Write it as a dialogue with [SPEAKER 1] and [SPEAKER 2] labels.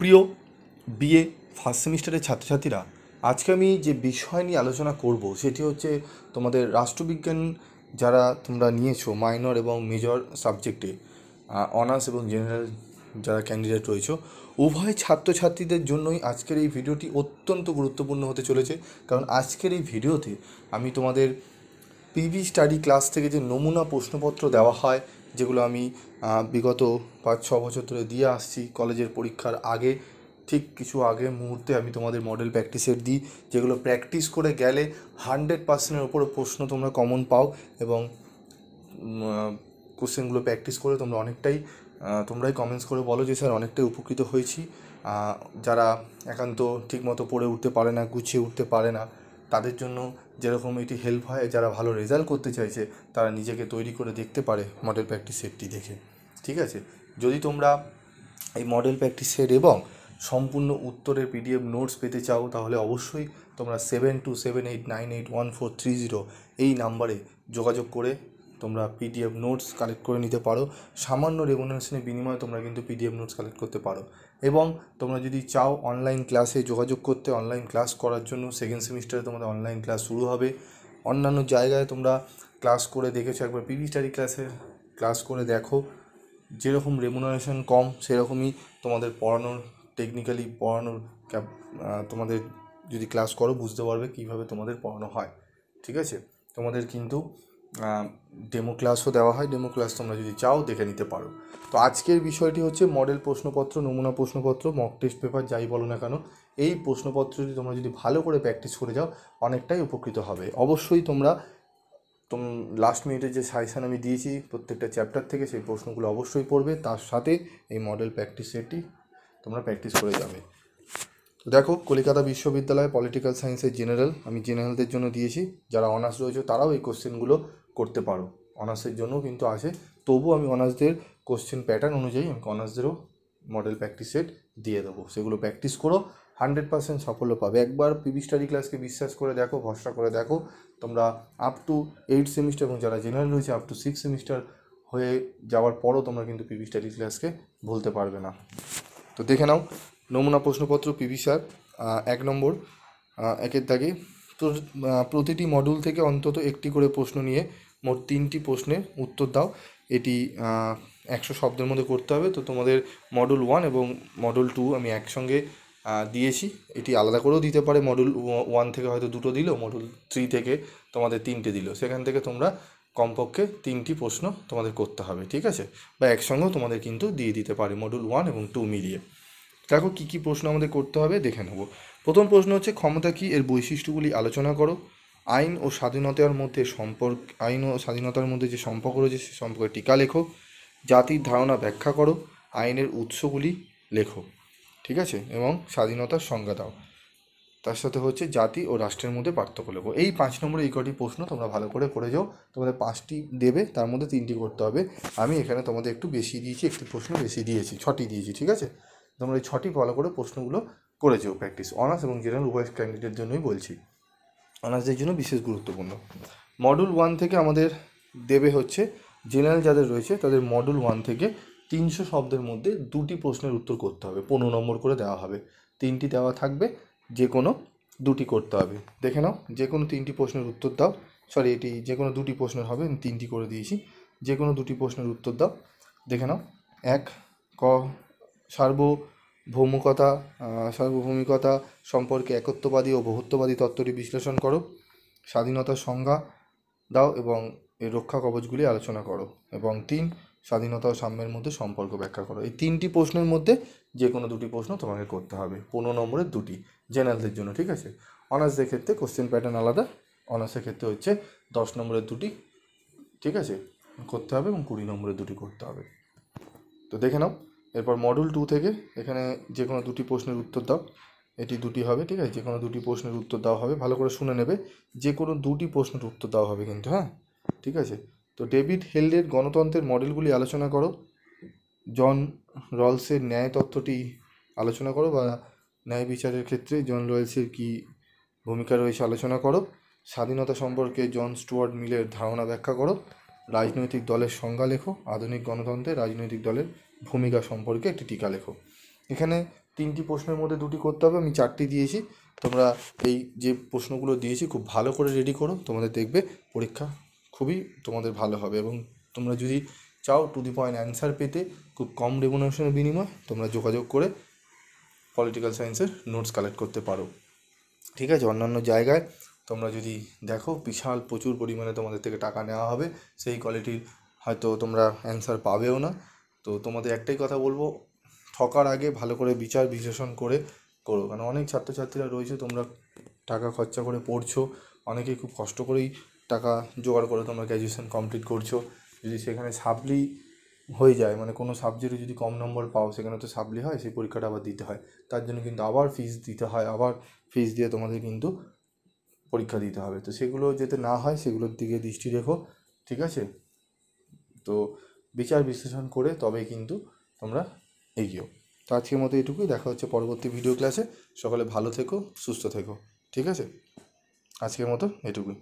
[SPEAKER 1] প্রিয় BA first সেমিস্টারের ছাত্রছাত্রীরা, আজকে আমি যে বিষয় নিয়ে আলোচনা করব সেটি হচ্ছে তোমাদের রাষ্ট্রবিজ্ঞান যারা তোমরা নিয়েছো মাইনর এবং মেজর সাবজেক্টে, অনার্স এবং জেনারেল যারা ক্যান্ডিডেট রয়েছে, উভয় ছাত্রছাত্রীদের জন্যই আজকের এই ভিডিওটি অত্যন্ত গুরুত্বপূর্ণ হতে চলেছে। কারণ আজকের এই ভিডিওতে আমি তোমাদের পিভি স্টাডি ক্লাস থেকে যে নমুনা প্রশ্নপত্র দেওয়া হয়, যেগুলো আমি বিগত 5-6 বছর ধরে দিয়ে আসছি কলেজের পরীক্ষার আগে, ঠিক কিছু আগে মুহূর্তে আমি তোমাদের মডেল প্র্যাকটিস সেট দিই, যেগুলো প্র্যাকটিস করে গেলে 100%-এর ওপরে প্রশ্ন তোমরা কমন পাও। এবং কোশ্চেনগুলো প্র্যাকটিস করে তোমরা অনেকটাই তোমরাই কমেন্টস করে বলো যে স্যার অনেকটাই উপকৃত হয়েছি। যারা একান্ত ঠিকমতো পড়ে উঠতে পারে না, গুছিয়ে উঠতে পারে না, তাদের জন্য যেরকম এটি হেল্প হয়, যারা ভালো রেজাল্ট করতে চাইছে তারা নিজেকে তৈরি করে দেখতে পারে মডেল প্র্যাকটিস সেটটি দেখে। ঠিক আছে, যদি তোমরা এই মডেল প্র্যাকটিস সেট এবং সম্পূর্ণ উত্তরের পিডিএফ নোটস পেতে চাও, তাহলে অবশ্যই তোমরা 7278981430 এই নাম্বারে যোগাযোগ করে তোমরা পিডিএফ নোটস কালেক্ট করে নিতে পারো। সামান্য রেমুনারেশনের বিনিময়ে তোমরা কিন্তু পিডিএফ নোটস কালেক্ট করতে পারো। এবং তোমরা যদি চাও অনলাইন ক্লাসে যোগাযোগ করতে, অনলাইন ক্লাস করার জন্য সেকেন্ড সেমিস্টারে তোমাদের অনলাইন ক্লাস শুরু হবে। অন্যান্য জায়গায় তোমরা ক্লাস করে দেখেছো, একবার পিভি স্টাডি ক্লাসে ক্লাস করে দেখো, যেরকম রেমুনারেশন কম সেরকমই তোমাদের পড়ানোর, টেকনিক্যালি পড়ানোর তোমাদের যদি ক্লাস করো বুঝতে পারবে কীভাবে তোমাদের পড়ানো হয়। ঠিক আছে, তোমাদের কিন্তু ডেমো ক্লাসও দেওয়া হয়, ডেমো ক্লাস তোমরা যদি চাও দেখে নিতে পারো। তো আজকের বিষয়টি হচ্ছে মডেল প্রশ্নপত্র, নমুনা প্রশ্নপত্র, মক টেস্ট পেপার যাই বলো না কেন, এই প্রশ্নপত্রটি তোমরা যদি ভালো করে প্র্যাকটিস করে যাও অনেকটাই উপকৃত হবে। অবশ্যই তোমরা লাস্ট মিনিটে যে সাজেশান আমি দিয়েছি প্রত্যেকটা চ্যাপ্টার থেকে সেই প্রশ্নগুলো অবশ্যই পড়বে, তার সাথে এই মডেল প্র্যাকটিস সেটটি তোমরা প্র্যাকটিস করে যাবে। তো দেখো, কলকাতা বিশ্ববিদ্যালয় পলিটিক্যাল সায়েন্সের জেনারেল আমি জেনারেলদের জন্য দিয়েছি, যারা অনার্স রয়েছে তারাও এই কোশ্চেনগুলো করতে পারো, অনার্সের জন্যও কিন্তু আছে। তবুও আমি অনার্সদের কোশ্চেন প্যাটার্ন অনুযায়ী আমি অনার্সদেরও মডেল প্র্যাকটিস সেট দিয়ে দেবো, সেগুলো প্র্যাকটিস করো, 100% সাফল্য পাবে। একবার পিভি স্টাডি ক্লাসকে বিশ্বাস করে দেখো, ভরসা করে দেখো, তোমরা আপ টু 8 সেমিস্টার এবং যারা জেনারেল রয়েছে আপ টু 6 সেমিস্টার হয়ে যাওয়ার পরও তোমরা কিন্তু পিভি স্টাডি ক্লাসকে ভুলতে পারবে না। তো দেখে নাও নমুনা প্রশ্নপত্র পিভি স্যার 1 নম্বর, একের দাগে প্রতিটি মডিউল থেকে অন্তত একটি করে প্রশ্ন নিয়ে মোট 3টি প্রশ্নের উত্তর দাও। এটি 100 শব্দের মধ্যে করতে হবে। তো তোমাদের মডিউল 1 এবং মডিউল 2 আমি একসঙ্গে দিয়েছি, এটি আলাদা করেও দিতে পারে, মডিউল 1 থেকে হয়তো 2টো দিল, মডিউল 3 থেকে তোমাদের 3টে দিল, সেখান থেকে তোমরা কমপক্ষে 3টি প্রশ্ন তোমাদের করতে হবে। ঠিক আছে, বা একসঙ্গেও তোমাদের কিন্তু দিয়ে দিতে পারে মডিউল 1 এবং 2 মিলিয়ে। দেখো কী কী প্রশ্ন আমাদের করতে হবে দেখে নেব। প্রথম প্রশ্ন হচ্ছে ক্ষমতা কী, এর বৈশিষ্ট্যগুলি আলোচনা করো। আইন ও স্বাধীনতার মধ্যে আইন ও স্বাধীনতার মধ্যে যে সম্পর্ক রয়েছে সে সম্পর্কে টিকা লেখো। জাতির ধারণা ব্যাখ্যা করো। আইনের উৎসগুলি লেখো। ঠিক আছে, এবং স্বাধীনতার সংজ্ঞা দাও। তার সাথে হচ্ছে জাতি ও রাষ্ট্রের মধ্যে পার্থক্য লেখো। এই 5 নম্বরে এই কটি প্রশ্ন তোমরা ভালো করে করে যাও। তোমাদের 5টি দেবে, তার মধ্যে 3টি করতে হবে। আমি এখানে তোমাদের একটু বেশি দিয়েছি, একটি প্রশ্ন বেশি দিয়েছি, 6টি দিয়েছি। ঠিক আছে, তোমরা এই 6টি ভালো করে প্রশ্নগুলো করে যাও প্র্যাকটিস। অনার্স এবং জেনারেল উভয় ক্যান্ডিডেটের জন্যই বলছি, অনার্সদের জন্য বিশেষ গুরুত্বপূর্ণ। মডিউল 1 থেকে আমাদের দেবে হচ্ছে জেনারেল যাদের রয়েছে তাদের মডিউল 1 থেকে 300 শব্দের মধ্যে 2টি প্রশ্নের উত্তর করতে হবে, 15 নম্বর করে দেওয়া হবে। 3টি দেওয়া থাকবে, যে কোনো 2টি করতে হবে। দেখে নাও, যে কোনো 3টি প্রশ্নের উত্তর দাও। সরি, এটি যে কোনো 2টি প্রশ্নের হবে, আমি 3টি করে দিয়েছি। যে কোনো 2টি প্রশ্নের উত্তর দাও। দেখে নাও। 1 ক সার্বভৌমিকতা সম্পর্কে একত্ববাদী ও বহুত্ববাদী তত্ত্বটি বিশ্লেষণ করো। স্বাধীনতার সংজ্ঞা দাও এবং এর রক্ষা কবচগুলি আলোচনা করো। এবং 3 স্বাধীনতা ও সাম্যের মধ্যে সম্পর্ক ব্যাখ্যা করো। এই 3টি প্রশ্নের মধ্যে যে কোনো 2টি প্রশ্ন তোমাকে করতে হবে, 15 নম্বরের 2টি জেনারেলদের জন্য। ঠিক আছে, অনার্সদের ক্ষেত্রে কোশ্চেন প্যাটার্ন আলাদা, অনার্সের ক্ষেত্রে হচ্ছে 10 নম্বরের 2টি, ঠিক আছে, করতে হবে এবং 20 নম্বরের 2টি করতে হবে। তো দেখে নাও, এরপর মডিউল 2 থেকে এখানে যে কোনো 2টি প্রশ্নের উত্তর দাও। এটি 2টি হবে। ঠিক আছে, যে কোনো 2টি প্রশ্নের উত্তর দেওয়া হবে, ভালো করে শুনে নেবে, যে কোনো 2টি প্রশ্নের উত্তর দেওয়া হবে কিন্তু, হ্যাঁ। ঠিক আছে, তো ডেভিড হেলডের গণতন্ত্রের মডেলগুলি আলোচনা করো। জন রলসের ন্যায় তত্ত্বটি আলোচনা করো, বা ন্যায় বিচারের ক্ষেত্রে জন রলসের কী ভূমিকা রয়েছে আলোচনা করো। স্বাধীনতা সম্পর্কে জন স্টুয়ার্ট মিলের ধারণা ব্যাখ্যা করো। রাজনৈতিক দলের সংজ্ঞা লেখো। আধুনিক গণতন্ত্রে রাজনৈতিক দলের ভূমিকা সম্পর্কে একটি টিকা লেখো। এখানে 3টি প্রশ্নের মধ্যে 2টি করতে হবে, আমি 4টি দিয়েছি। তোমরা এই যে প্রশ্নগুলো দিয়েছি খুব ভালো করে রেডি করো, তোমাদের দেখবে পরীক্ষা খুবই তোমাদের ভালো হবে। এবং তোমরা যদি চাও টু দি পয়েন্ট অ্যান্সার পেতে খুব কম রেমুনারেশনের বিনিময়ে, তোমরা যোগাযোগ করে পলিটিক্যাল সায়েন্সের নোটস কালেক্ট করতে পারো। ঠিক আছে, অন্যান্য জায়গায় তোমরা যদি দেখো বিশাল প্রচুর পরিমাণে তোমাদের থেকে টাকা নেওয়া হবে, সেই কোয়ালিটির হয়তো তোমরা অ্যান্সার পাবেও না। তো তোমাদের একটাই কথা বলবো, ঠকার আগে ভালো করে বিচার বিশ্লেষণ করে করো। কারণ অনেক ছাত্রছাত্রীরা রয়েছে, তোমরা টাকা খরচা করে পড়ছো, অনেকেই খুব কষ্ট করেই টাকা জোগাড় করে তোমরা গ্র্যাজুয়েশন কমপ্লিট করছো। যদি সেখানে সাপ্লি হয়ে যায়, মানে কোনো সাবজেক্টে যদি কম নম্বর পাও, সেখানে তো সাপ্লি হয়, সেই পরীক্ষাটা আবার দিতে হয়, তার জন্য কিন্তু আবার ফিস দিতে হয়, আবার ফিস দিয়ে তোমাদের কিন্তু পরীক্ষা দিতে হবে। তো সেগুলো যাতে না হয় সেগুলোর দিকে দৃষ্টি রেখো, ঠিক আছে? তো বিচার বিশ্লেষণ করে তবেই কিন্তু তোমরা এগিও। তো আজকের মতো এটুকুই, দেখা হচ্ছে পরবর্তী ভিডিও ক্লাসে। সকলে ভালো থেকো, সুস্থ থেকো, ঠিক আছে? আজকের মতো এটুকুই।